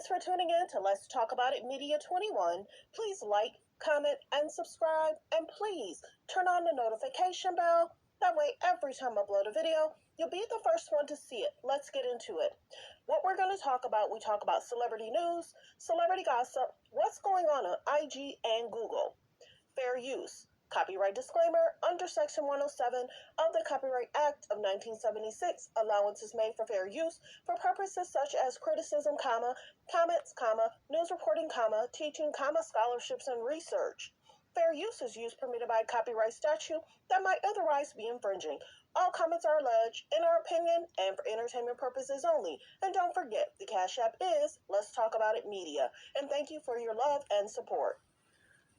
Thanks for tuning in to Let's Talk About It Media 21. Please like, comment, and subscribe. And please turn on the notification bell. That way, every time I upload a video, you'll be the first one to see it. Let's get into it. What we're going to talk about, we talk about celebrity news, celebrity gossip, what's going on IG and Google, fair use, copyright disclaimer under Section 107 of the Copyright Act of 1976. Allowance is made for fair use for purposes such as criticism, comments, news reporting, teaching, scholarships, and research. Fair use is use permitted by copyright statute that might otherwise be infringing. All comments are alleged, in our opinion, and for entertainment purposes only. And don't forget, the Cash App is Let's Talk About It Media. And thank you for your love and support.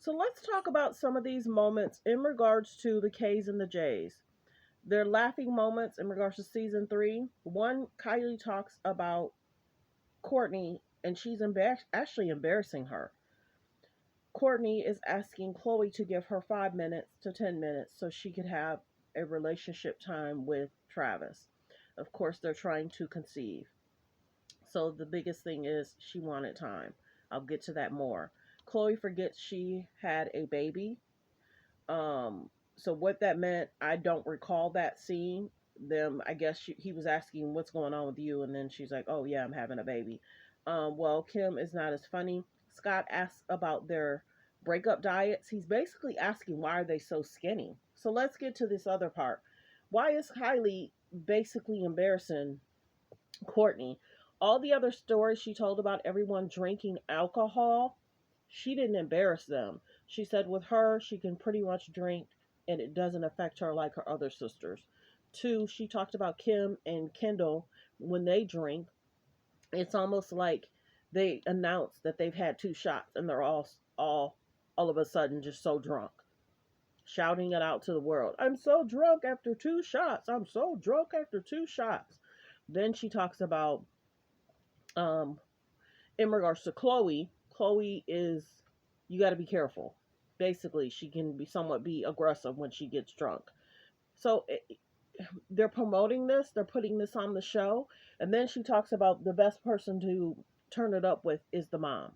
So let's talk about some of these moments in regards to the K's and the J's. They're laughing moments in regards to season 3. One, Kylie talks about Courtney, and she's actually embarrassing her. Courtney is asking Khloe to give her 5 minutes to 10 minutes so she could have a relationship time with Travis. Of course, they're trying to conceive. So the biggest thing is she wanted time. I'll get to that more. Khloe forgets she had a baby. So what that meant, I don't recall that scene. I guess he was asking what's going on with you, and then she's like, "Oh yeah, I'm having a baby." Well, Kim is not as funny. Scott asks about their breakup diets. He's basically asking why are they so skinny. So let's get to this other part. Why is Kylie basically embarrassing Courtney? All the other stories she told about everyone drinking alcohol, she didn't embarrass them. She said with her, she can pretty much drink and it doesn't affect her like her other sisters. 2, she talked about Kim and Kendall when they drink. It's almost like they announce that they've had 2 shots and they're all of a sudden just so drunk, shouting it out to the world. I'm so drunk after 2 shots. I'm so drunk after 2 shots. Then she talks about in regards to Khloe. Khloe is, you got to be careful. Basically, she can be aggressive when she gets drunk. So they're promoting this, they're putting this on the show, and then she talks about the best person to turn it up with is the mom.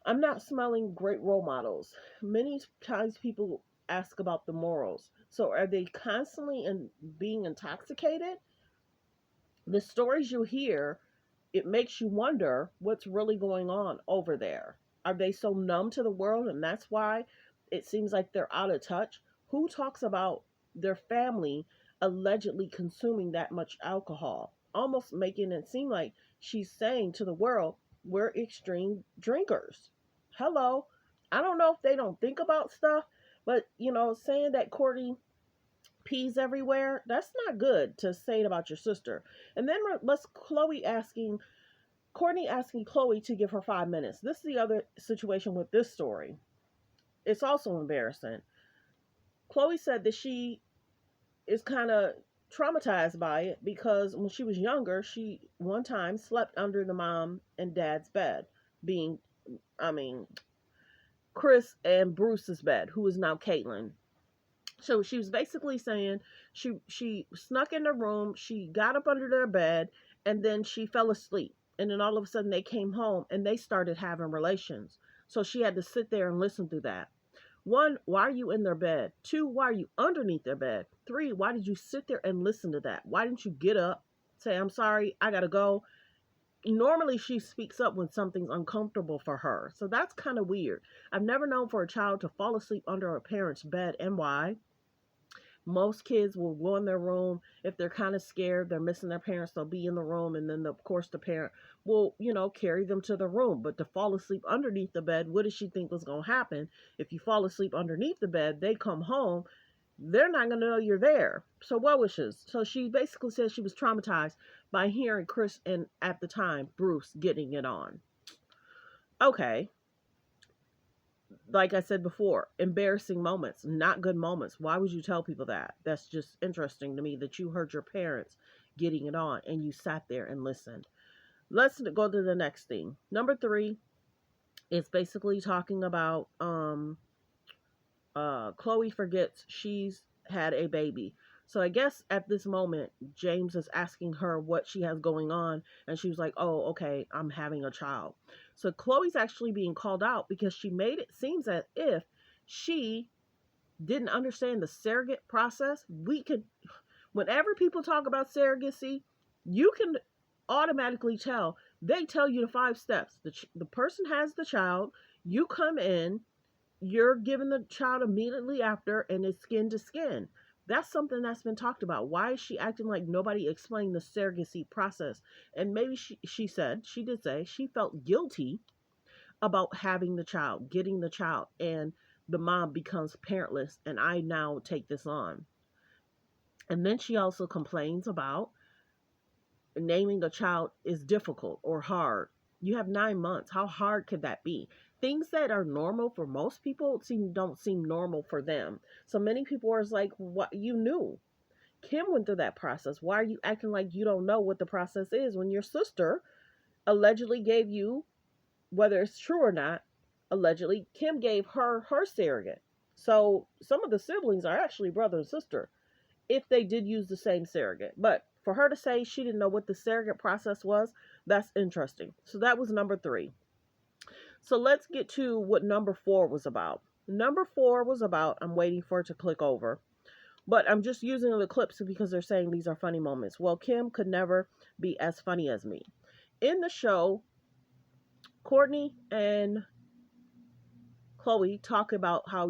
I'm not smelling great role models. Many times people ask about the morals. So are they constantly being intoxicated? The stories you hear, it makes you wonder what's really going on over there. Are they so numb to the world and that's why it seems like they're out of touch? Who talks about their family allegedly consuming that much alcohol? Almost making it seem like she's saying to the world, we're extreme drinkers. Hello. I don't know if they don't think about stuff, but saying that Courtney peas everywhere, that's not good to say it about your sister. And then let's Courtney asking Khloe to give her 5 minutes. This is the other situation with this story. It's also embarrassing. Khloe said that she is kind of traumatized by it because when she was younger, she one time slept under the mom and dad's bed, Chris and Bruce's bed, who is now Caitlyn. So she was basically saying she snuck in the room, she got up under their bed, and then she fell asleep. And then all of a sudden they came home and they started having relations. So she had to sit there and listen to that. 1, why are you in their bed? 2, why are you underneath their bed? 3, why did you sit there and listen to that? Why didn't you get up, say, I'm sorry, I gotta go? Normally she speaks up when something's uncomfortable for her. So that's kind of weird. I've never known for a child to fall asleep under a parent's bed. And why? Most kids will go in their room if they're kind of scared, they're missing their parents, they'll be in the room, and then of course the parent will carry them to the room. But to fall asleep underneath the bed, what does she think was going to happen? If you fall asleep underneath the bed, they come home, they're not going to know you're there. So what was she? So she basically said she was traumatized by hearing Chris and, at the time, Bruce getting it on. Okay, like I said before, embarrassing moments, not good moments. Why would you tell people that? That's just interesting to me that you heard your parents getting it on and you sat there and listened. Let's go to the next thing. Number 3 is basically talking about Khloe forgets she's had a baby. So I guess at this moment, James is asking her what she has going on, and she was like, "Oh, okay, I'm having a child." So Chloe's actually being called out because she made it seems as if she didn't understand the surrogate process. We could, whenever people talk about surrogacy, you can automatically tell. They tell you the 5 steps. The person has the child, you come in, you're given the child immediately after, and it's skin to skin. That's something that's been talked about. Why is she acting like nobody explained the surrogacy process? And maybe she did say she felt guilty about having the child, getting the child, and the mom becomes parentless, and I now take this on. And then she also complains about naming a child is difficult or hard. You have 9 months. How hard could that be? Things that are normal for most people don't seem normal for them. So many people are like, "What you knew? Kim went through that process. Why are you acting like you don't know what the process is when your sister allegedly gave you, whether it's true or not, allegedly Kim gave her surrogate." So some of the siblings are actually brother and sister if they did use the same surrogate. But for her to say she didn't know what the surrogate process was, that's interesting. So that was number 3. So let's get to what number 4 was about. Number 4 was about, I'm waiting for it to click over, but I'm just using the clips because they're saying these are funny moments. Well, Kim could never be as funny as me. In the show, Courtney and Chloe talk about how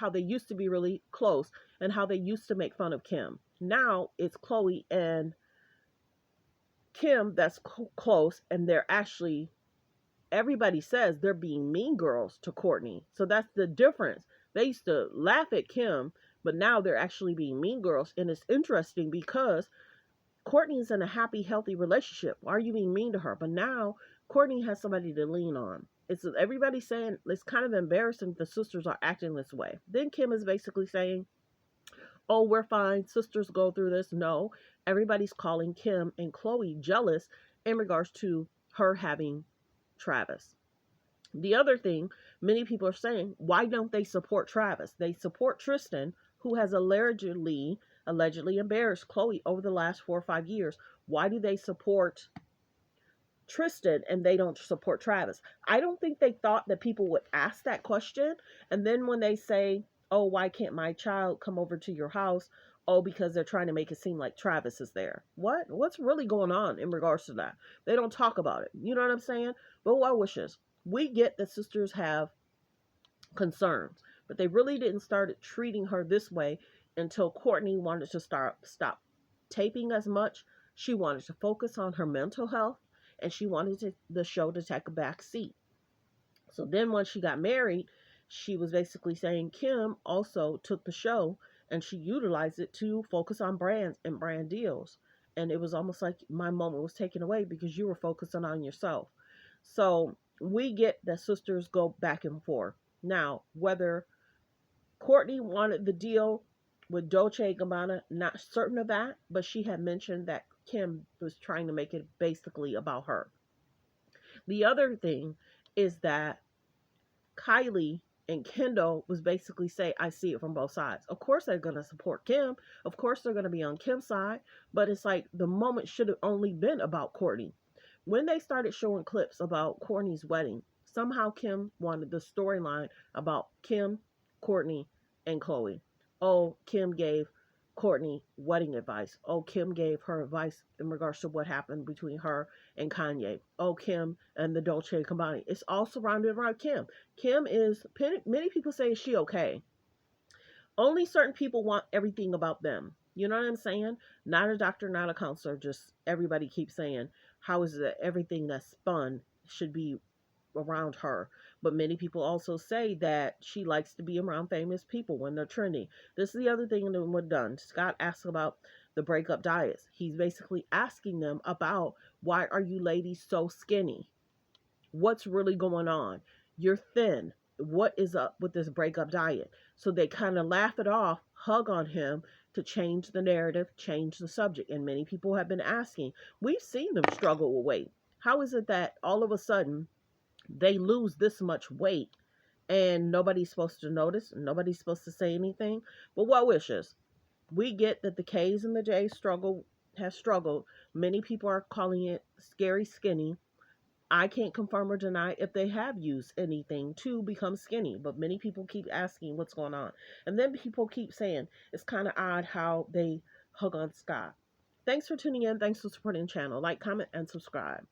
they used to be really close and how they used to make fun of Kim. Now it's Chloe and Kim that's close, and they're actually, everybody says they're being mean girls to Courtney. So that's the difference. They used to laugh at Kim, but now they're actually being mean girls. And it's interesting because Courtney's in a happy, healthy relationship. Why are you being mean to her? But now Courtney has somebody to lean on. It's everybody saying it's kind of embarrassing the sisters are acting this way. Then Kim is basically saying, "Oh, we're fine. Sisters go through this." No, everybody's calling Kim and Chloe jealous in regards to her having Travis. The other thing, many people are saying, why don't they support Travis? They support Tristan, who has allegedly embarrassed Chloe over the last 4 or 5 years. Why do they support Tristan and they don't support Travis? I don't think they thought that people would ask that question. And then when they say, "Oh, why can't my child come over to your house?" Oh, because they're trying to make it seem like Travis is there. What's really going on in regards to that? They don't talk about it. You know what I'm saying? But well wishes. We get that sisters have concerns, but they really didn't start treating her this way until Courtney wanted to stop taping as much. She wanted to focus on her mental health, and she wanted the show to take a back seat. So then when she got married, she was basically saying Kim also took the show and she utilized it to focus on brands and brand deals. And it was almost like my moment was taken away because you were focusing on yourself. So we get that sisters go back and forth. Now, whether Courtney wanted the deal with Dolce & Gabbana, not certain of that, but she had mentioned that Kim was trying to make it basically about her. The other thing is that Kylie and Kendall was basically say, "I see it from both sides." Of course they're gonna support Kim. Of course they're gonna be on Kim's side. But it's like the moment should have only been about Courtney. When they started showing clips about Courtney's wedding, somehow Kim wanted the storyline about Kim, Courtney, and Chloe. Oh, Kim gave Courtney wedding advice. Oh, Kim gave her advice in regards to what happened between her and Kanye. Oh, Kim and the Dolce & Gabbana. It's all surrounded around Kim. Kim is, many people say, is she okay? Only certain people want everything about them. You know what I'm saying? Not a doctor, not a counselor. Just everybody keeps saying, how is it everything that's spun should be around her. But many people also say that she likes to be around famous people when they're trending. This is the other thing that we're done. Scott asked about the breakup diets. He's basically asking them about, why are you ladies so skinny? What's really going on? You're thin. What is up with this breakup diet? So they kind of laugh it off, hug on him to change the narrative, change the subject. And many people have been asking, we've seen them struggle with weight. How is it that all of a sudden they lose this much weight and nobody's supposed to notice? Nobody's supposed to say anything? But well wishes. We get that the K's and the J's has struggled. Many people are calling it scary skinny. I can't confirm or deny if they have used anything to become skinny, but many people keep asking what's going on. And then people keep saying it's kind of odd how they hug on Scott. Thanks for tuning in. Thanks for supporting the channel. Like, comment, and subscribe.